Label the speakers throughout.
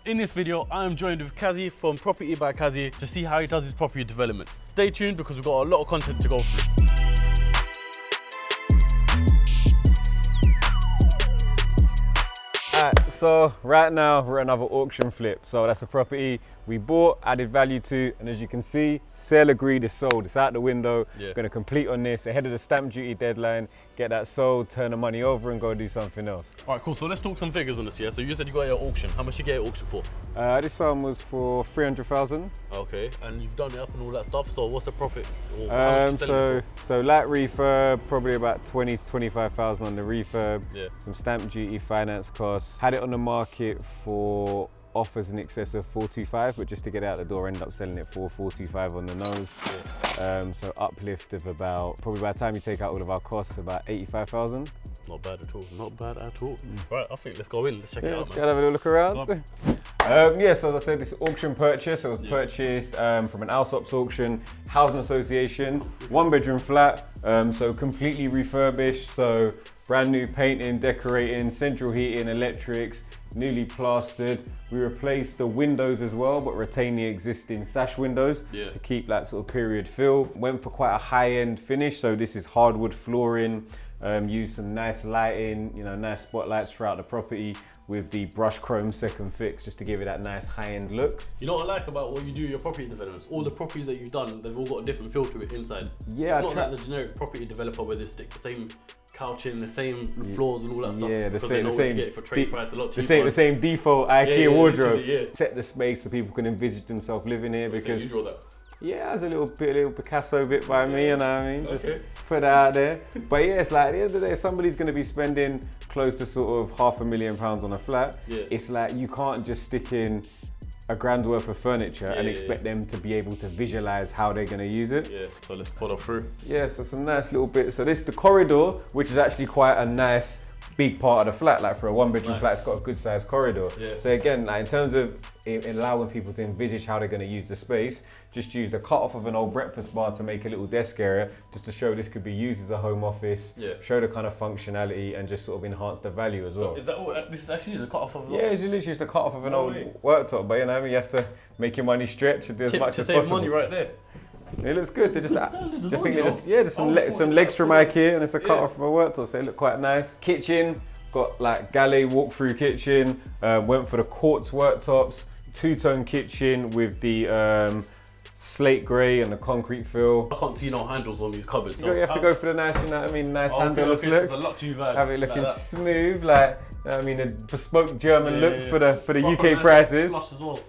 Speaker 1: In this video, I am joined with Kaz Here from Property by Kaz Here to see how he does his property developments. Stay tuned because we've got a lot of content to go through.
Speaker 2: Alright, so right now we're at another auction flip. So that's a property we bought, added value to, and as you can see, sale agreed, it's sold. It's out the window.
Speaker 1: Yeah.
Speaker 2: Going to complete on this ahead of the stamp duty deadline, get that sold, turn the money over and go do something else.
Speaker 1: All right, cool. So let's talk some figures on this, yeah? So you said you got it at auction. How much you get at auction for?
Speaker 2: This one was for 300,000.
Speaker 1: Okay, and you've done it up and all that stuff. So what's the profit? Or how much you selling it
Speaker 2: So light refurb, probably about 20 to 25,000 on the refurb.
Speaker 1: Yeah.
Speaker 2: Some stamp duty, finance costs. Had it on the market for offers in excess of 425, but just to get it out the door, end up selling it for 425 on the nose.
Speaker 1: Yeah.
Speaker 2: So uplift of about, probably by the time you take out all of our costs, about 85,000.
Speaker 1: Not bad at all. Not bad at all. Right, I think let's go in. Let's check it out,
Speaker 2: Let's
Speaker 1: man.
Speaker 2: go have a little look around. Yeah, so as I said, this auction purchase, it was purchased from an Alsops auction, housing association, 1-bedroom flat, so completely refurbished, so brand new painting, decorating, central heating, electrics, newly plastered. We replaced the windows as well, but retained the existing sash windows to keep that sort of period feel. Went for quite a high-end finish, so this is hardwood flooring. Used some nice lighting, you know, nice spotlights throughout the property with the brush chrome second fix, just to give it that nice high-end look.
Speaker 1: You know what I like about what you do your property developments? All the properties that you've done, they've all got a different feel to it inside.
Speaker 2: Yeah,
Speaker 1: it's not like the generic property developer where they stick the same couch in, the same floors and all that stuff.
Speaker 2: Yeah,
Speaker 1: because they know where to get it for trade price a lot cheaper.
Speaker 2: The same default IKEA wardrobe.
Speaker 1: Yeah.
Speaker 2: Set the space so people can envisage themselves living here. Because
Speaker 1: you draw that.
Speaker 2: yeah, there's a little Picasso bit by me, you know what I mean? Just put that out there. But yeah, it's like at the end of the day, somebody's going to be spending close to sort of £500,000 on a flat.
Speaker 1: Yeah.
Speaker 2: It's like you can't just stick in a grand worth of furniture and expect them to be able to visualize how they're going to use it.
Speaker 1: Yeah, so let's follow through.
Speaker 2: Yeah, so some nice little bits. So this is the corridor, which is actually quite a nice big part of the flat. Like for a 1-bedroom flat, it's got a good sized corridor.
Speaker 1: Yeah.
Speaker 2: So again, like in terms of allowing people to envisage how they're going to use the space, just use the cut off of an old breakfast bar to make a little desk area, just to show this could be used as a home office, show the kind of functionality and just sort of enhance the value as well.
Speaker 1: So is that all, this actually is a cut off of?
Speaker 2: Yeah, it's literally just a cut off of an old worktop, but you know what I mean, you have to make your money stretch and do as much as possible.
Speaker 1: To save money right there.
Speaker 2: It looks good. So just, there's some legs from
Speaker 1: like,
Speaker 2: IKEA and it's a cut off from a worktop, so it look quite nice. Kitchen, got like galley walk-through kitchen, went for the quartz worktops, two-tone kitchen with the slate grey and the concrete fill.
Speaker 1: I can't see no handles on these cupboards.
Speaker 2: You have to go for the nice, you know what I mean, nice handles look.
Speaker 1: The luxury vibe.
Speaker 2: Have it looking
Speaker 1: like
Speaker 2: smooth, like, you know what I mean, a bespoke German look for the
Speaker 1: proper
Speaker 2: UK prices.
Speaker 1: Flush as well.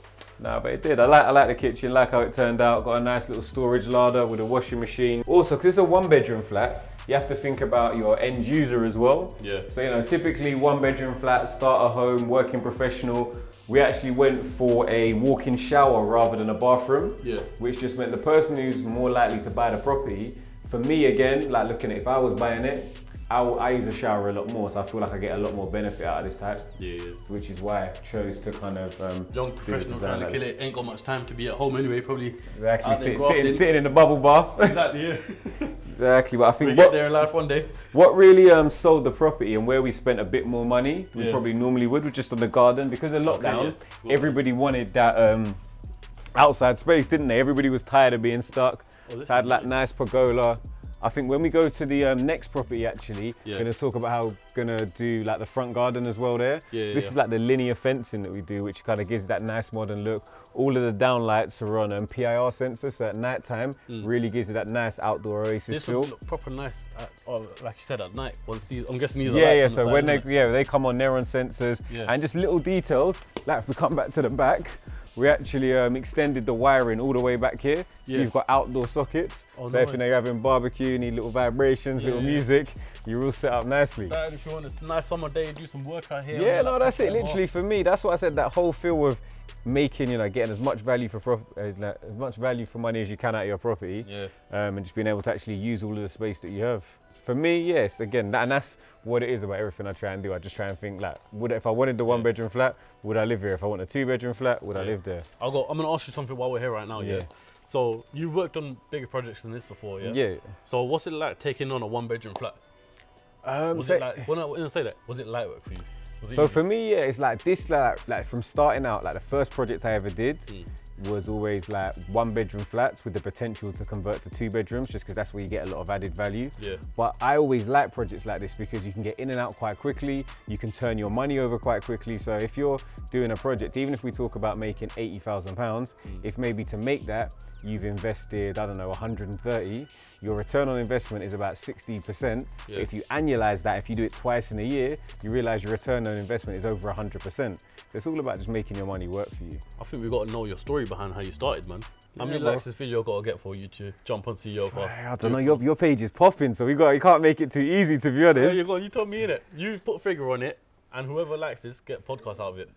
Speaker 2: Nah, but it did. I like the kitchen, like how it turned out. Got a nice little storage larder with a washing machine. Also, because it's a 1-bedroom flat, you have to think about your end user as well.
Speaker 1: Yeah.
Speaker 2: So, you know, typically 1-bedroom flat, starter home, working professional. We actually went for a walk-in shower rather than a bathroom. Yeah. Which just meant the person who's more likely to buy the property, for me again, like looking at if I was buying it, I use a shower a lot more, so I feel like I get a lot more benefit out of this type. Yeah. Which is why I chose to kind of
Speaker 1: young professional trying to kill it, ain't got much time to be at home anyway, probably.
Speaker 2: Exactly, sitting in the bubble bath.
Speaker 1: Exactly, yeah.
Speaker 2: Exactly, but I think
Speaker 1: we get there in life one day.
Speaker 2: What really sold the property and where we spent a bit more money, we probably normally would, was just on the garden. Because of lockdown, everybody wanted that outside space, didn't they? Everybody was tired of being stuck. So I had like nice pergola. I think when we go to the next property, actually, we're going to talk about how we're going to do like the front garden as well there. So this is like the linear fencing that we do, which kind of gives that nice modern look. All of the downlights are on PIR sensors, so at night time, really gives it that nice outdoor oasis feel.
Speaker 1: This would look proper nice, like you said, at night. Once these, I'm guessing these are lights
Speaker 2: so
Speaker 1: on
Speaker 2: when
Speaker 1: side,
Speaker 2: they come on, they're on sensors, and just little details. Like if we come back to the back, we actually extended the wiring all the way back here. So you've got outdoor sockets. So if you're having barbecue, you need little vibrations, little music, you're all set up nicely.
Speaker 1: If you want a nice summer day, do some work out here.
Speaker 2: Yeah, no, that's it. Literally for me, that's what I said. That whole feel of making, you know, getting as much value for money as you can out of your property, and just being able to actually use all of the space that you have. For me, yes, again, and that's what it is about everything I try and do. I just try and think like, if I wanted the 1-bedroom flat, would I live here? If I want a 2-bedroom flat, would I live there?
Speaker 1: I'm gonna ask you something while we're here right now. So you've worked on bigger projects than this before, yeah? So what's it like taking on a 1-bedroom flat? Was it like, when I say that, was it light work for you?
Speaker 2: So for me, yeah, it's like this, like from starting out, like the first project I ever did was always like 1-bedroom flats with the potential to convert to 2 bedrooms, just because that's where you get a lot of added value.
Speaker 1: Yeah.
Speaker 2: But I always like projects like this because you can get in and out quite quickly, you can turn your money over quite quickly. So if you're doing a project, even if we talk about making £80,000, if maybe to make that, you've invested, I don't know, 130, your return on investment is about 60%.
Speaker 1: Yeah.
Speaker 2: If you annualize that, if you do it twice in a year, you realize your return on investment is over 100%. So it's all about just making your money work for you.
Speaker 1: I think we got to know your story behind how you started, man. How many likes this video got to get for you to jump on CEOCAST?
Speaker 2: I don't know, your page is popping, so you can't make it too easy, to be honest.
Speaker 1: You told me, innit? You put a figure on it, and whoever likes this, get a podcast out of it.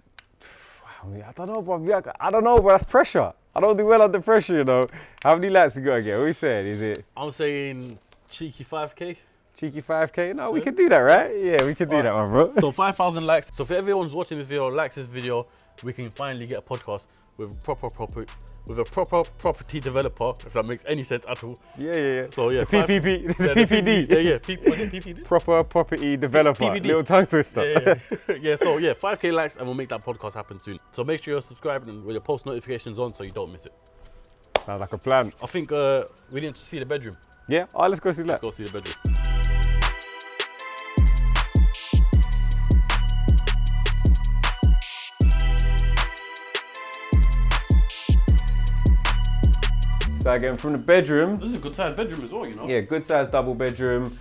Speaker 2: I don't know, bro. I don't know, but that's pressure. I don't do well under pressure, you know. How many likes you gotta get? What are you saying? Is it?
Speaker 1: I'm saying cheeky 5K.
Speaker 2: Cheeky 5K? No, we can do that, right? Yeah, we can do that one, bro.
Speaker 1: So 5,000 likes. So if everyone's watching this video, likes this video, we can finally get a podcast with a proper property developer, if that makes any sense at all.
Speaker 2: Yeah.
Speaker 1: So yeah,
Speaker 2: the PPP, the PPD.
Speaker 1: Yeah. Was it PPD?
Speaker 2: Proper property developer.
Speaker 1: PPD.
Speaker 2: Little tongue twister.
Speaker 1: Yeah. So yeah, 5K likes and we'll make that podcast happen soon. So make sure you're subscribed and with your post notifications on so you don't miss it.
Speaker 2: Sounds like a plan.
Speaker 1: I think we need to see the bedroom.
Speaker 2: Yeah, all right, let's go see that.
Speaker 1: Let's go see the bedroom.
Speaker 2: So again, from the bedroom.
Speaker 1: This is a good sized bedroom as well, you know?
Speaker 2: Yeah, good sized double bedroom.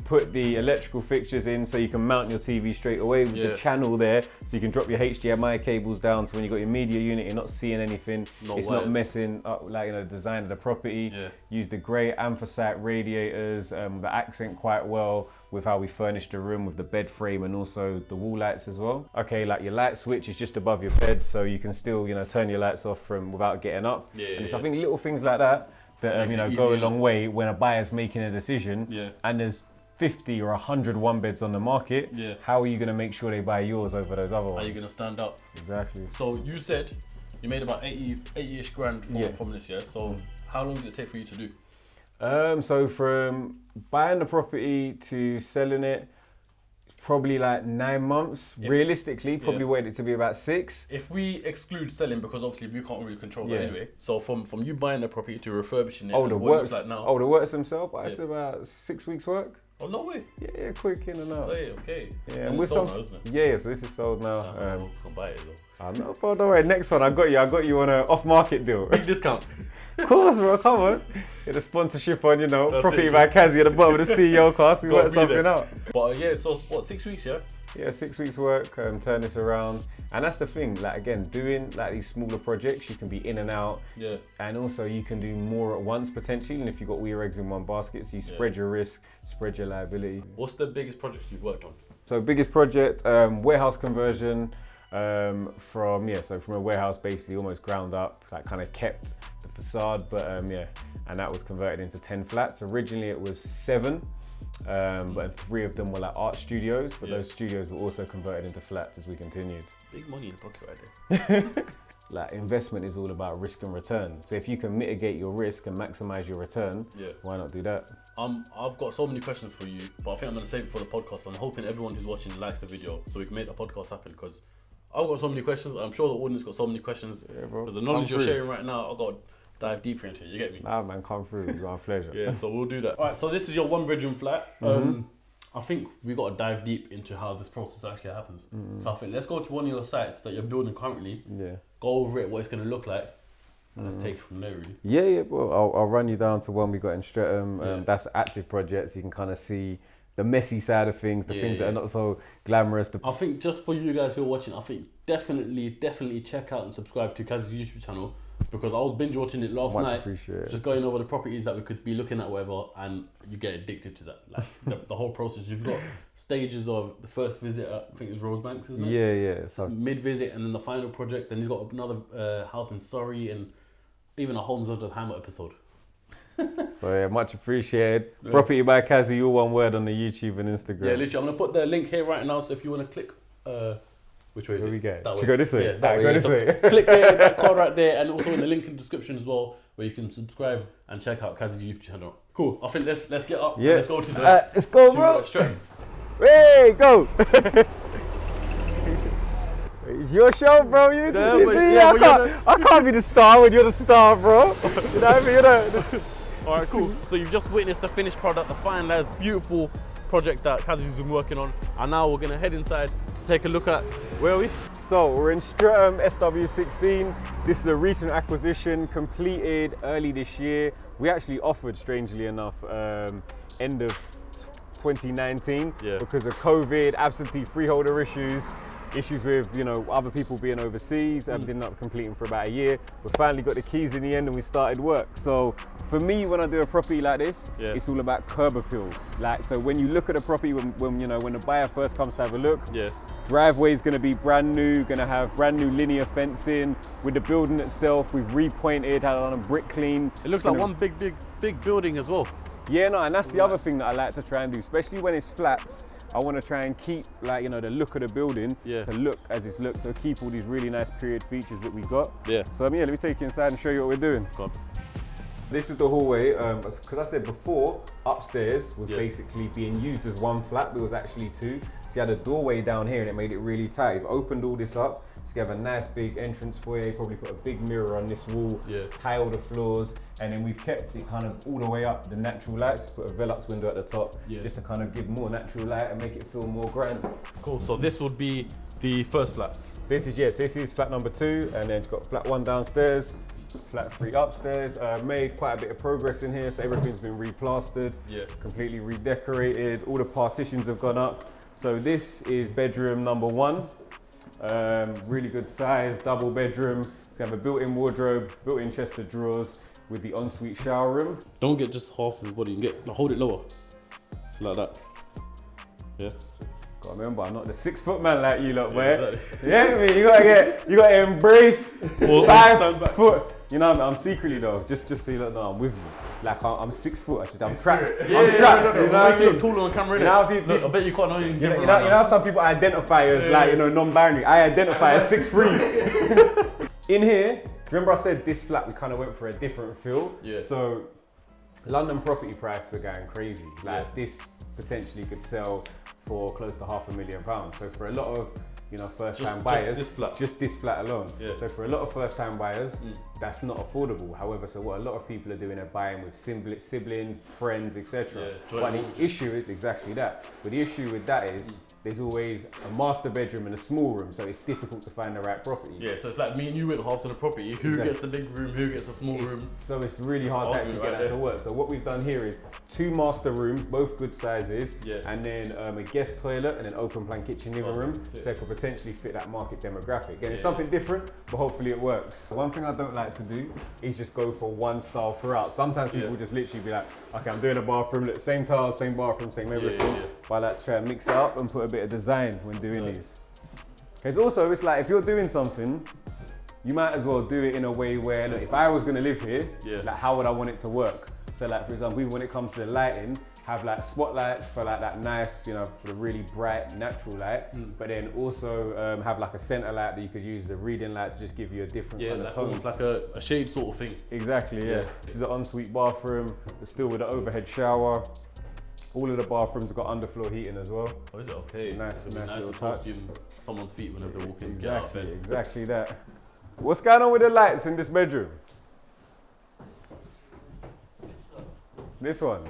Speaker 2: Put the electrical fixtures in so you can mount your TV straight away with the channel there. So you can drop your HDMI cables down, so when you've got your media unit, you're not seeing anything. It's not messing up, like, you know, the design of the property.
Speaker 1: Yeah.
Speaker 2: Use the grey anthracite radiators, the accent quite well with how we furnished the room with the bed frame and also the wall lights as well. Okay, like your light switch is just above your bed, so you can still, you know, turn your lights off without getting up.
Speaker 1: Yeah,
Speaker 2: and it's, I think, little things like that you know, go a long way when a buyer's making a decision.
Speaker 1: Yeah.
Speaker 2: And there's 50 or 100 one-beds on the market.
Speaker 1: Yeah.
Speaker 2: How are you going to make sure they buy yours over those other ones?
Speaker 1: How are you going to stand out?
Speaker 2: Exactly.
Speaker 1: So you said you made about 80-ish grand from this, yeah? So how long did it take for you to do?
Speaker 2: So from buying the property to selling it, probably like 9 months. Realistically, probably waited to be about 6.
Speaker 1: If we exclude selling, because obviously we can't really control that anyway. So from you buying the property to refurbishing it,
Speaker 2: the works like now. The works themselves, it's about 6 weeks work.
Speaker 1: Oh, no way.
Speaker 2: Yeah, quick in and out.
Speaker 1: Okay.
Speaker 2: Yeah, and with some, now, isn't it? Yeah, so this is sold now.
Speaker 1: I was gonna buy it though.
Speaker 2: I know, bro. Don't worry. Next one, I got you on an off-market deal.
Speaker 1: Big discount.
Speaker 2: Of course, bro. Come on. Get a sponsorship on, you know, property by Kaz Here at the bottom of the CEOCAST. We work something out.
Speaker 1: But yeah, so what? 6 weeks, yeah.
Speaker 2: Yeah, 6 weeks work, turn this around. And that's the thing, like, again, doing like these smaller projects, you can be in and out.
Speaker 1: Yeah.
Speaker 2: And also you can do more at once potentially, and if you've got all your eggs in one basket, so you spread your risk, spread your liability.
Speaker 1: What's the biggest project you've worked on?
Speaker 2: So biggest project, warehouse conversion, from a warehouse basically almost ground up, like kind of kept the facade, but and that was converted into 10 flats. Originally it was 7. But 3 of them were like art studios, but those studios were also converted into flats as we continued. Big money in the pocket right there. Like, investment is all about risk and return. So if you can mitigate your risk and maximize your return, why not do that?
Speaker 1: I've got so many questions for you, but I think I'm gonna save it for the podcast. I'm hoping everyone who's watching likes the video so we can make the podcast happen, because I've got so many questions. I'm sure the audience got so many questions. Yeah, bro. Because the knowledge you're sharing right now, I've got to dive deeper into it. You get me?
Speaker 2: Nah, man, come through. It's our pleasure.
Speaker 1: Yeah, so we'll do that. All right, so this is your 1-bedroom flat. I think we got to dive deep into how this process actually happens. So I think let's go to one of your sites that you're building currently. Yeah. Go over it, what it's going to look like. And let's take it from there, really.
Speaker 2: Yeah. Well, I'll run you down to one we got in Streatham. That's active projects. You can kind of see the messy side of things, the things that are not so glamorous.
Speaker 1: I think just for you guys who are watching, I think definitely check out and subscribe to Kaz's YouTube channel, because I was binge watching it last night. Just going over the properties that we could be looking at, whatever, and you get addicted to that. Like the whole process. You've got stages of the first visit, I think it's Rosebanks, isn't it?
Speaker 2: Yeah. So
Speaker 1: mid-visit, and then the final project. Then he's got another house in Surrey, and even a Homes of the Hammer episode.
Speaker 2: So yeah, much appreciated. Yeah. Property by Kaz Here, all one word on the YouTube and Instagram.
Speaker 1: Yeah, literally, I'm gonna put the link here right now. So if you want to click, which way is it?
Speaker 2: We go. Should we go this way?
Speaker 1: Yeah, that way. Go this way. Click there, that card right there, and also in the link in the description as well, where you can subscribe and check out Kaz's YouTube channel. Cool. I think let's get up. Yeah. Let's go to the.
Speaker 2: Let's go, bro.
Speaker 1: Straight.
Speaker 2: Hey, go. It's your show, bro. You see,
Speaker 1: yeah,
Speaker 2: I can't be the star when you're the star, bro. You know what I mean?
Speaker 1: All right, cool. So you've just witnessed the finished product, the finalized, beautiful project that Kaz has been working on. And now we're gonna head inside to take a look at, where are we?
Speaker 2: So we're in Streatham SW16. This is a recent acquisition completed early this year. We actually offered, strangely enough, end of 2019 because of COVID, absentee freeholder issues with other people being overseas. Didn't end up completing for about a year. We finally got the keys in the end and we started work. So for me, when I do a property like this, it's all about curb appeal. Like, so when you look at a property, when the buyer first comes to have a look, driveway is going to be brand new, going to have brand new linear fencing. With the building itself, we've repointed, had on a brick clean.
Speaker 1: It looks like one big building as well.
Speaker 2: Yeah, no, and that's the other thing that I like to try and do, especially when it's flats. I want to try and keep, like, the look of the building to look as it's looked. So keep all these really nice period features that we've got. Yeah. So let me take you inside and show you what we're doing. Go on. This is the hallway, because I said before, upstairs was basically being used as one flat, but it was actually two. So you had a doorway down here and it made it really tight. We've opened all this up, so you have a nice big entrance foyer, probably put a big mirror on this wall, tile the floors, and then we've kept it kind of all the way up, the natural lights, put a Velux window at the top, just to kind of give more natural light and make it feel more grand.
Speaker 1: Cool, so this would be the first flat?
Speaker 2: So this is flat number 2, and then it's got flat 1 downstairs, flat 3 upstairs. Made quite a bit of progress in here, so everything's been replastered, completely redecorated, all the partitions have gone up. So this is bedroom number 1, really good size, double bedroom. It's gonna have a built-in wardrobe, built-in chest of drawers with the ensuite shower room.
Speaker 1: Don't get just half of the body, you can hold it lower, so like that,
Speaker 2: Gotta remember, I'm not the 6 foot man like you lot, boy. Exactly. You gotta embrace 5 foot. You know, I'm secretly though, just so you know, I'm with you. Like I'm 6 foot, I'm trapped. I'm trapped. You know what I mean?
Speaker 1: Look taller on camera, innit? Look, I bet you can't know anything different.
Speaker 2: You know how some people identify as non-binary. I identify as 6'3". In here, remember I said this flat we kind of went for a different feel. So London property prices are going crazy. Like this potentially could sell for close to £500,000. So for a lot of first-time buyers, just this flat alone. So for a lot of first-time buyers, that's not affordable. However, so what a lot of people are doing are buying with siblings, friends, etc. But the issue is exactly that. But the issue with that is there's always a master bedroom and a small room, so it's difficult to find the right property. Yeah, so it's like me and you went halves of the property. Who gets the big room? Who gets the small room? So it's really hard to actually get that to work. So what we've done here is 2 master rooms, both good sizes, and then a guest toilet and an open plan kitchen living room, so it could potentially fit that market demographic. And it's something different, but hopefully it works. One thing I don't like to do is just go for one style throughout. Sometimes people just literally be like, okay, I'm doing a bathroom, look, same tiles, same bathroom, same everything. But I like to try and mix it up and put a bit of design when doing these. Because also, it's like if you're doing something, you might as well do it in a way where, look, if I was going to live here, like how would I want it to work? So like, for example, even when it comes to the lighting, have like spotlights for like that nice, for the really bright natural light, but then also have like a center light that you could use as a reading light to just give you a different kind of tone. Almost like a shade sort of thing. Exactly, This is an ensuite bathroom, but still with an overhead shower. All of the bathrooms have got underfloor heating as well. Oh, is it? Okay. Nice little touch. Someone's feet whenever they walk in. Exactly that. What's going on with the lights in this bedroom? This one.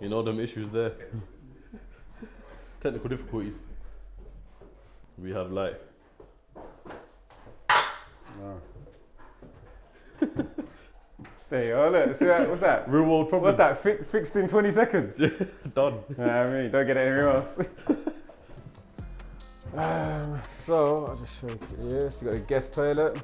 Speaker 1: You know them issues there. Technical difficulties. We have light.
Speaker 2: There you go, look, see that, what's that?
Speaker 1: Real world problems.
Speaker 2: What's that, fixed in 20 seconds?
Speaker 1: Done.
Speaker 2: I mean, don't get it anywhere else. So, I'll just show you here. So you got a guest toilet.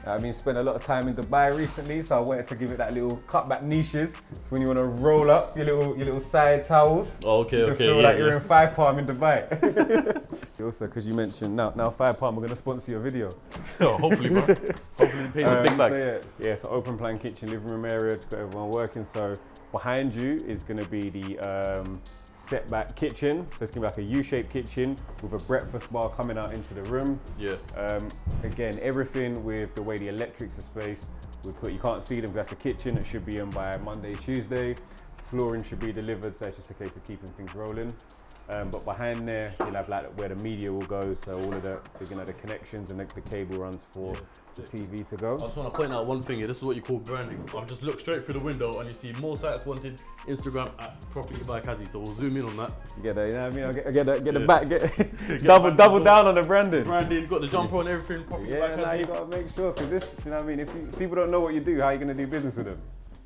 Speaker 2: I mean, spent a lot of time in Dubai recently, so I wanted to give it that little cutback niches. So when you want to roll up your little side towels, you can feel like you're in 5 Palm in Dubai. Also, because you mentioned now 5 Palm, we're going to sponsor your video.
Speaker 1: Oh, hopefully, bro. Hopefully, you pay the big bag.
Speaker 2: So so open plan kitchen, living room area, just got everyone working. So behind you is going to be the setback kitchen. So it's gonna be like a U-shaped kitchen with a breakfast bar coming out into the room.
Speaker 1: Yeah.
Speaker 2: Again, everything with the way the electrics are spaced. You can't see them because that's a kitchen. It should be in by Monday, Tuesday. Flooring should be delivered, so it's just a case of keeping things rolling. But behind there, you'll have like where the media will go. So all of the connections and the cable runs for the TV to go.
Speaker 1: I just want to point out one thing here. This is what you call branding. I've just looked straight through the window and you see more sites wanted Instagram at Property by Kaz Here. So we'll zoom in on that.
Speaker 2: You get that, you know what I mean? I get the back, double down on the branding.
Speaker 1: Branding, got the jumper on everything. Property by Kaz Here.
Speaker 2: You gotta make sure, because this, you know what I mean? If people don't know what you do, how are you gonna do business with them?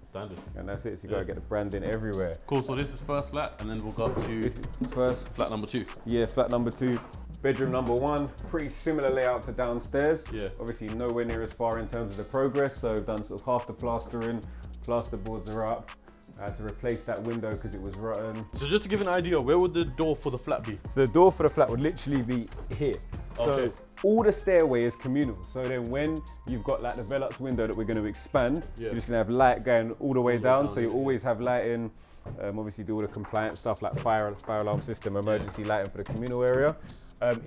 Speaker 1: Standard.
Speaker 2: And that's it, so you gotta get the branding everywhere.
Speaker 1: Cool, so this is first flat, and then we'll go up to first flat number 2.
Speaker 2: Yeah, flat number 2. Bedroom number 1, pretty similar layout to downstairs.
Speaker 1: Yeah.
Speaker 2: Obviously nowhere near as far in terms of the progress, so I've done sort of half the plastering, plasterboards are up. I had to replace that window because it was rotten.
Speaker 1: So just to give an idea, where would the door for the flat be?
Speaker 2: So the door for the flat would literally be here. So all the stairway is communal. So then when you've got like the Velux window that we're going to expand, you're just going to have light going all the way down. So you always have lighting. Obviously do all the compliance stuff like fire alarm system, emergency lighting for the communal area.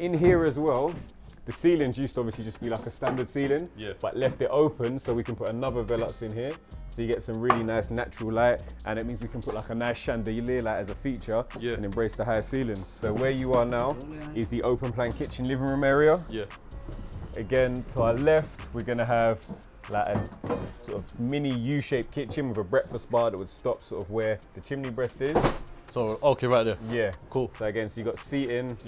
Speaker 2: In here as well, the ceilings used to obviously just be like a standard ceiling, but left it open so we can put another Velux in here. So you get some really nice natural light, and it means we can put like a nice chandelier light as a feature and embrace the higher ceilings. So where you are now is the open plan kitchen living room area. Again, to our left, we're gonna have like a sort of mini U-shaped kitchen with a breakfast bar that would stop sort of where the chimney breast is.
Speaker 1: So, okay, right there.
Speaker 2: Yeah.
Speaker 1: Cool.
Speaker 2: So again, so you got seating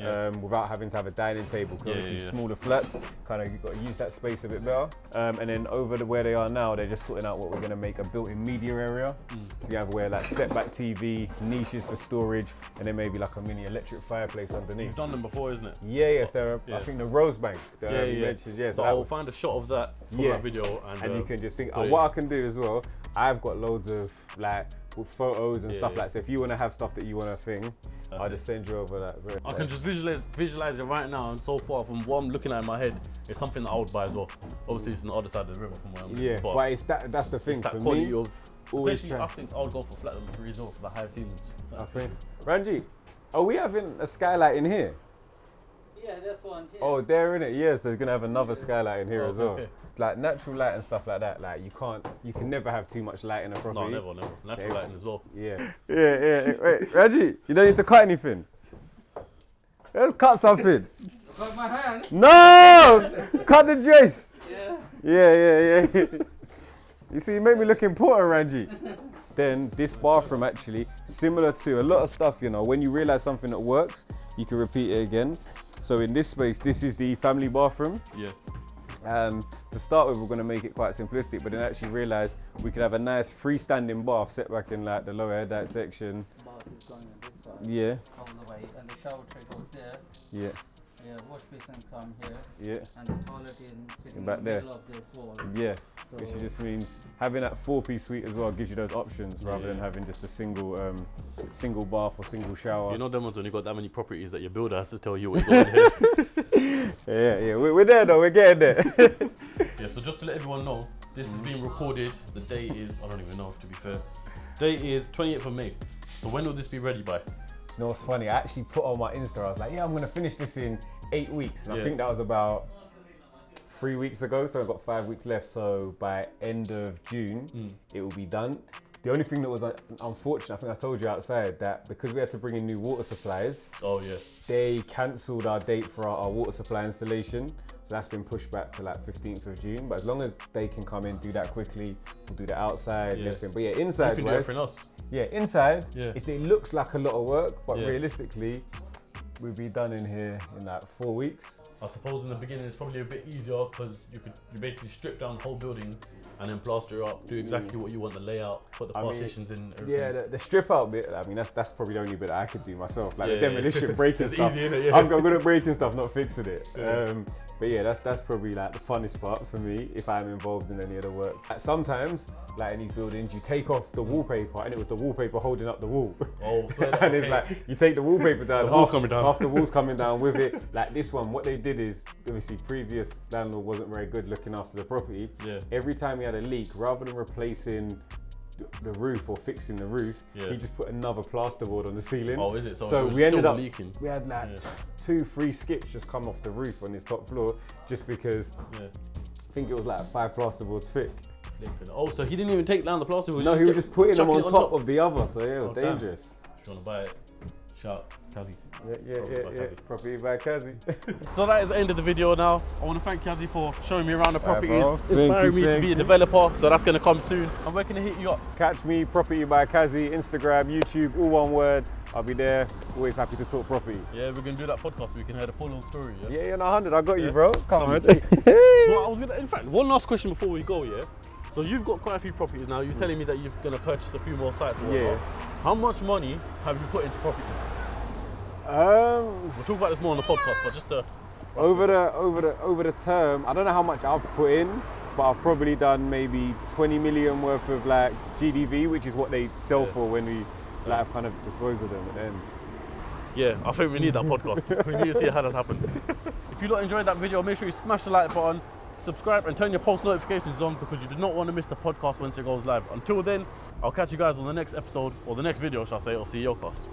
Speaker 2: without having to have a dining table, because obviously smaller flats, kind of you've got to use that space a bit better. And then over to where they are now, they're just sorting out what we're going to make a built-in media area. So you have where like setback TV, niches for storage, and then maybe like a mini electric fireplace underneath.
Speaker 1: You've done them before, isn't it?
Speaker 2: Yeah, yes, there are, I think the Rosebank.
Speaker 1: So I'll find a shot of that from that video. And
Speaker 2: you can just think, what I can do as well, I've got loads of like, with photos and stuff like that. So if you want to have stuff that you want to thing, I'll just send you over that.
Speaker 1: I can just visualize it right now, and so far from what I'm looking at in my head, it's something that I would buy as well. Obviously it's on the other side of the river from where I'm living,
Speaker 2: but it's that's the thing.
Speaker 1: It's that
Speaker 2: for
Speaker 1: quality
Speaker 2: me,
Speaker 1: of,
Speaker 2: always
Speaker 1: I think I would go for flat number 3 as well, for the higher ceilings.
Speaker 2: I think. Ranji, are we having a skylight in here?
Speaker 3: Yeah, that's one. Yeah.
Speaker 2: Oh, they're in it. Yeah, so they're gonna have another skylight in here as well. Like natural light and stuff like that. Like you can never have too much light in a property.
Speaker 1: No, never. Natural lighting as well.
Speaker 2: Yeah. Wait, Ranji, you don't need to cut anything. Let's cut something.
Speaker 3: Cut my hand.
Speaker 2: No! Cut the dress.
Speaker 3: Yeah.
Speaker 2: Yeah. You see, you make me look important, Ranji. Then this bathroom actually, similar to a lot of stuff, you know, when you realize something that works, you can repeat it again. So in this space, this is the family bathroom. To start with, we're going to make it quite simplistic, but then actually realized we could have a nice freestanding bath set back in like the lower head section.
Speaker 3: Bath is going on this side. All the way, and the shower tray goes there. Yeah, wash basin come here. And the toilet is sitting
Speaker 2: back
Speaker 3: in the
Speaker 2: there.
Speaker 3: middle of this wall.
Speaker 2: Which just means having that 4-piece suite as well gives you those options rather than having just a single bath or single shower.
Speaker 1: You know them ones when you got that many properties that your builder has to tell you what you're going to
Speaker 2: do. We're there though, we're getting there.
Speaker 1: So just to let everyone know, this is being recorded. The date is, I don't even know, to be fair. Date is 28th of May. So when will this be ready by?
Speaker 2: You know what's funny? I actually put on my Insta, I was like, I'm gonna finish this in 8 weeks. And I think that was about 3 weeks ago, so I've got 5 weeks left. So by end of June, it will be done. The only thing that was unfortunate, I think I told you outside, that because we had to bring in new water supplies, they cancelled our date for our water supply installation. So that's been pushed back to like 15th of June. But as long as they can come in, do that quickly, we'll do that outside, everything. But inside,
Speaker 1: you can do everything else.
Speaker 2: Inside, it looks like a lot of work, but realistically, we'll be done in here in like 4 weeks.
Speaker 1: I suppose in the beginning it's probably a bit easier because you basically strip down the whole building and then plaster it up, do exactly what you want, the layout, put the partitions in, everything.
Speaker 2: Yeah, the strip out bit, I mean, that's probably the only bit that I could do myself. Like the demolition, breaking stuff.
Speaker 1: Easy, innit?
Speaker 2: I'm good at breaking stuff, not fixing it. But yeah, that's probably like the funnest part for me if I'm involved in any of the works. Like sometimes, like in these buildings, you take off the wallpaper and it was the wallpaper holding up the wall. And it's like, you take the wallpaper down, half the wall's coming down with it. Like this one, what they did is, obviously previous landlord wasn't very good looking after the property. Every time he had a leak, rather than replacing the roof or fixing the roof, he just put another plasterboard on the ceiling.
Speaker 1: Oh, is it?
Speaker 2: So
Speaker 1: it
Speaker 2: we ended up
Speaker 1: leaking.
Speaker 2: We had like 2-3 skips just come off the roof on his top floor, just because I think it was like 5 plasterboards thick.
Speaker 1: Oh, so he didn't even take down the plasterboard?
Speaker 2: No, he was just putting them on top of the other, so yeah, it was dangerous.
Speaker 1: If you want to buy it, shout Kazi.
Speaker 2: Yeah. Property by Kazi.
Speaker 1: So that is the end of the video now. I want to thank Kazi for showing me around the properties,
Speaker 2: inspiring
Speaker 1: me to be a developer, so that's going to come soon. And where can I hit you up?
Speaker 2: Catch me, Property by Kazi, Instagram, YouTube, all one word. I'll be there, always happy to talk property.
Speaker 1: Yeah, we're going to do that podcast so we can hear the full story.
Speaker 2: Yeah, 100, I got you, bro. Come on.
Speaker 1: In fact, one last question before we go, So you've got quite a few properties now. You're telling me that you're going to purchase a few more sites or whatnot. How much money have you put into properties? We'll talk about this more on the podcast, but just
Speaker 2: over the term, I don't know how much I've put in, but I've probably done maybe 20 million worth of like GDV, which is what they sell for when we like kind of dispose of them at the end.
Speaker 1: Yeah, I think we need that podcast. We need to see how that's happened. If you lot enjoyed that video, make sure you smash the like button, subscribe and turn your post notifications on because you do not want to miss the podcast once it goes live. Until then, I'll catch you guys on the next episode, or the next video, shall I say, of CEOCAST.